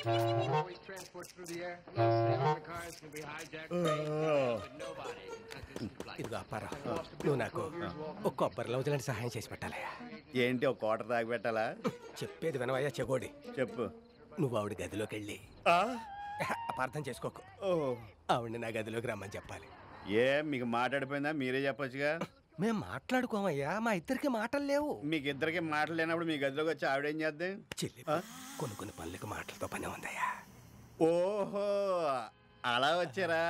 Always transport through the air. Stay on the cars can be hijacked. But nobody can touch this flight. ఇదిగో అప్పారా, నువ్వు నాకు ఒక కొబ్బరిలో వదిలేంటి సహాయం చేసి పెట్టాలయ్యా. ఏంటి ఒక కోట తాగి పెట్టాలా? చెప్పేది వినవయ్యా చెగోడి. చెప్పు. నువ్వు ఆవిడ గదిలోకి వెళ్ళి అపార్థం చేసుకోకు, ఆవిడని నా గదిలోకి రమ్మని చెప్పాలి. మీకు మాట్లాడిపోయిందా? మీరే చెప్పొచ్చుగా. మేము మాట్లాడుకోమయ్యా, మా ఇద్దరికి మాటలు లేవు. మీకు ఇద్దరికి మాటలు లేనప్పుడు మీ గదిలోకి వచ్చి ఆవిడేం చేద్దాం? చెల్లి కొన్ని పనులకు మాటలతో పని ఉందయ్యా. ఓహో అలా వచ్చారా?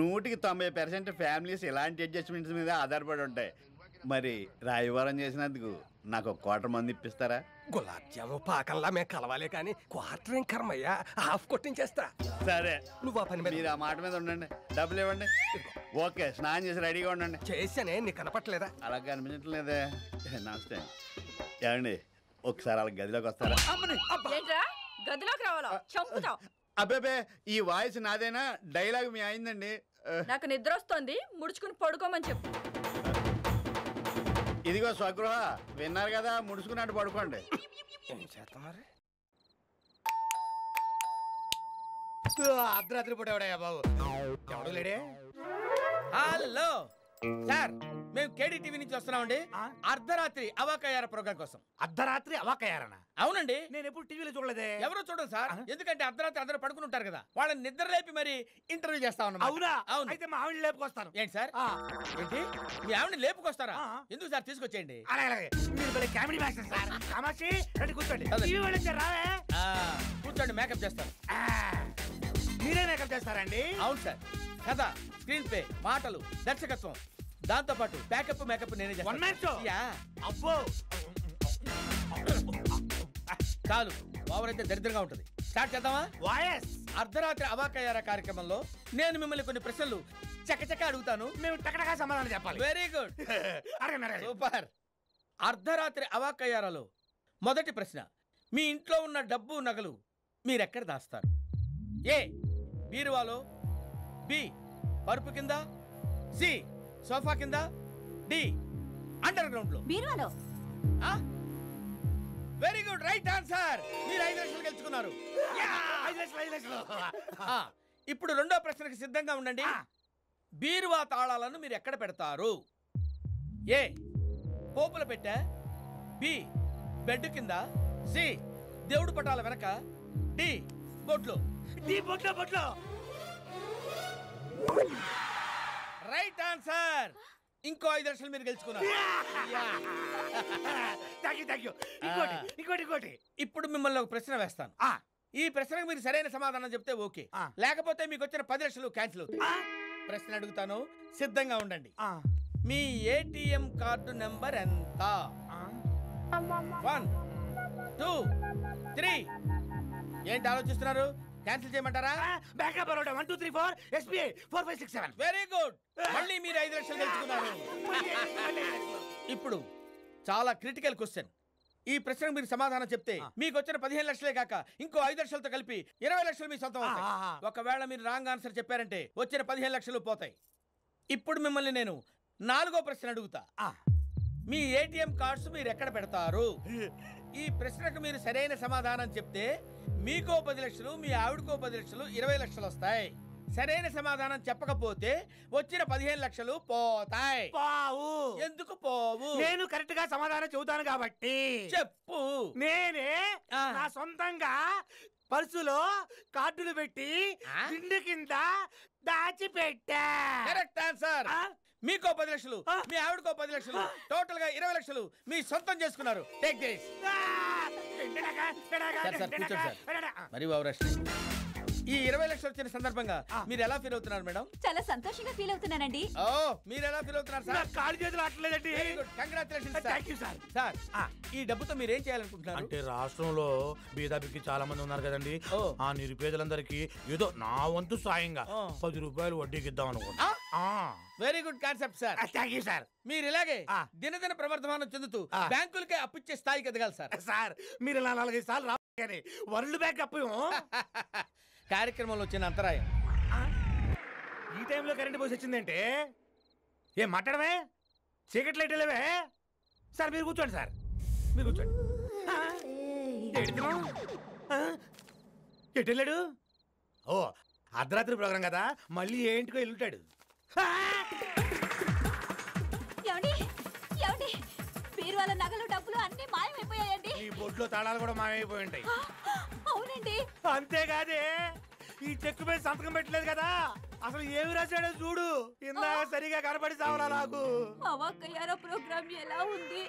100% ఫ్యామిలీస్ ఇలాంటి అడ్జస్ట్మెంట్స్ మీద ఆధారపడి ఉంటాయి. మరి రాయవారం చేసినందుకు నాకు ఒక క్వార్టర్ మంది ఇప్పిస్తారా? గులాబ్ జాము పాకంలా మేము కలవాలే కానీ క్వార్టర్ ఏం కర్మయ్యా, హాఫ్ కొట్టించేస్తా. సరే నువ్వు ఆ పని మీద మీరు ఆ మాట మీద ఉండండి, డబ్బులు ఇవ్వండి. ఓకే, స్నానం చేసి రెడీగా ఉండండి. చేసానే, నీకు కనపట్లేదా? అలా కనిపించట్లేదే. నమస్తే. ఏమండి ఒకసారి అలా గదిలోకి వస్తారా? గదిలోకి రావాలా? చంపుతావు. అబ్బాబే ఈ వాయిస్ నాదేనా? డైలాగ్ మీ అయిందండి. నాకు నిద్ర వస్తుంది, ముడుచుకుని పడుకోమని చెప్పు. ఇదిగో స్వగృహ, విన్నారు కదా, ముడుచుకున్నట్టు పడుకోండి. ఏం చేస్తాం మరి? అర్ధరాత్రి పూట ఎవడయ్యా బాబు? ఎవడు లేడే? హలో సార్, మేము కేడీ టీవీ నుంచి వస్తున్నామండి. అర్ధరాత్రి అవాకయ్యార ప్రోగ్రామ్ కోసం. అర్ధరాత్రి అవాకయ్యారనా? అవునండి. నేను ఎప్పుడు టీవీలో చూడలేదే. ఎవరో చూడండి సార్, ఎందుకంటే అర్ధరాత్రి అందరూ పడుకుని ఉంటారు కదా, వాళ్ళని నిద్ర లేపి మరి ఇంటర్వ్యూ చేస్తా ఉన్నాం. అవునా? అవును. అయితే మా ఆవిడ లేపుకొస్తాను. ఏంటి సార్? ఏంటి మీ ఆవిడని లేపుకొస్తారా? ఎందుకు సార్? తీసుకొచ్చేయండి. అలాగే మీరు భలే కామెడీ మాస్టర్ సార్. కామాక్షి రండి కూర్చోండి. టీవీ వాళ్ళు వచ్చారు, రావే. కూర్చోండి, మేకప్ చేస్తాను. మీరే మేకప్ చేస్తారండి? అవును సార్. కథ, స్క్రీన్ ప్లే, మాటలు, దర్శకత్వం, దాంతో పాటు బ్యాకప్ మేకప్ నేనే చేస్తాను. అబ్బో చాలు, ఓవర్ అయితే దరిద్రంగా ఉంటుంది. స్టార్ట్ చేద్దామా? వాయస్. అర్ధరాత్రి అవాకయ్యారా కార్యక్రమంలో నేను మిమ్మల్ని కొన్ని ప్రశ్నలు చకచక అడుగుతాను, మేము టకటకా సమాధానం చెప్పాలి. Very good. అడగండి. సూపర్. అర్ధరాత్రి అవాకయ్యారాలో మొదటి ప్రశ్న, మీ ఇంట్లో ఉన్న డబ్బు నగలు మీరెక్కడ దాస్తారు? ఏ బీరువాలో, బి పరుపు కింద, సి సోఫా కింద, డి అండర్ గ్రౌండ్ లో. బీరువాలో. Very good, right answer. మీరు 5 లక్షలు గెలుచుకున్నారు. ఇప్పుడు రెండో ప్రశ్నకి సిద్ధంగా ఉండండి. బీరువా తాళాలను మీరు ఎక్కడ పెడతారు? ఏ పోపుల పెట్టె, బి బెడ్ కింద, సి దేవుడు పటాల వెనక, డి బొడ్లో. బొట్లో. Right answer. ఇంకో 5 లక్షలు మీరు గెలుచుకున్నారు. ఇంకోటి. ఇప్పుడు మిమ్మల్ని ఒక ప్రశ్న వేస్తాను. ఈ ప్రశ్నకు మీరు సరైన సమాధానం చెప్తే ఓకే, లేకపోతే మీకు వచ్చిన 10 లక్షలు క్యాన్సిల్ అవుతాయి. ప్రశ్న అడుగుతాను, సిద్ధంగా ఉండండి. మీ ఏటీఎం కార్డు నెంబర్ ఎంత? 1 2 3. ఏంటి ఆలోచిస్తున్నారు? క్యాన్సిల్ చేయమంటారా? Backup 1 2 3 4 SBI 4 5 6 7. Very good. మళ్ళీ మీరు 5 లక్షలు గెలుచుకున్నారు. ఇప్పుడు చాలా క్రిటికల్ క్వశ్చన్. ఈ ప్రశ్నకు మీరు సమాధానం చెప్తే మీకు వచ్చిన 15 లక్షలే కాక ఇంకో 5 లక్షలతో కలిపి 20 లక్షలు మీ సొంతం అవుతాయి. ఒకవేళ మీరు రాంగ్ ఆన్సర్ చెప్పారంటే వచ్చిన 15 లక్షలు పోతాయి. ఇప్పుడు మిమ్మల్ని నేను 4వ ప్రశ్న అడుగుతా. మీ ఏటీఎం కార్డ్స్ మీరు ఎక్కడ పెడతారు? ఈ ప్రశ్నకు మీరు సరైన సమాధానం చెప్తే మీకో 10 లక్షలు, మీ ఆవిడకో 10 లక్షలు, 20 లక్షలు వస్తాయి. సరైన సమాధానం చెప్పకపోతే వచ్చిన 15 లక్షలు పోతాయి. ఎందుకు పోవు? నేను కరెక్ట్ గా సమాధానం చెబుతాను కాబట్టి. చెప్పు. నేనే నా సొంతంగా పర్సులో కార్డులు పెట్టి దిండు కింద దాచిపెట్టా. Correct answer. మీకో 10 లక్షలు, మీ ఆవిడకో 10 లక్షలు, టోటల్ గా 20 లక్షలు మీ సొంతం చేసుకున్నారు. Take this. కూర్చోండి సార్. మరి ఈ 20 లక్షలు వచ్చిన సందర్భంగా మీరు ఎలా ఫీల్ అవుతున్నారు మేడం? చాలా సంతోషంగా ఫీల్ అవుతున్నానండి. ఓ, మీరు ఎలా ఫీల్ అవుతున్నారు సార్? కాళ్ళు చేతులు ఆటలేదండి. Congratulations sir. సార్, ఈ డబ్బుతో మీరు ఏం చేయాలనుకుంటున్నారు? అంటే రాష్ట్రంలో బీదాబికి చాలా మంది ఉన్నారు కదండి. ఆ నిరుపేదలందరికీ ఏదో నా వంతు సాయంగా 10 రూపాయలు వడ్డీకి ఇద్దాం అనుకుంటా. Very good concept sir. Thank you sir. మీరు ఇలాగే దినదిన ప్రవర్ధమానం చెందుతూ బ్యాంకులకే అప్పిచ్చే స్థాయికి ఎదగాలి సార్. సార్ మీరు ఇలా 4-5 సార్లు రాగానే వరల్డ్ బ్యాంక్ అప్పు. కార్యక్రమంలో వచ్చిన అంతరాయం. ఈ టైంలో కరెంట్ పోసి వచ్చిందంటే ఏం మాట్లాడమే? చీకట్ లైట్ లేవే. సార్ మీరు కూర్చోండి. సార్ మీరు కూర్చోండి. ఎటు వెళ్ళాడు? ఓ అర్ధరాత్రి ప్రోగ్రాం కదా, మళ్ళీ ఏంటికో వెళ్ళుంటాడు. ఏమండి ఏమండి బీరువాల నగలు డబ్బులు అన్ని మాయమైపోయాయండి. ఈ బొడ్లో తాళాలు కూడా మాయమైపోయి ఉంటాయి. అవునండి. అంతేకాదే ఈ చెక్కు మీద సంతకం పెట్టలేదు కదా, అసలు ఏమి రాశాడో చూడు. ఇందాక సరిగా కనపడి సావలా నాకు. అవాక్కయ్యారో ప్రోగ్రామ్ ఎలా ఉంది?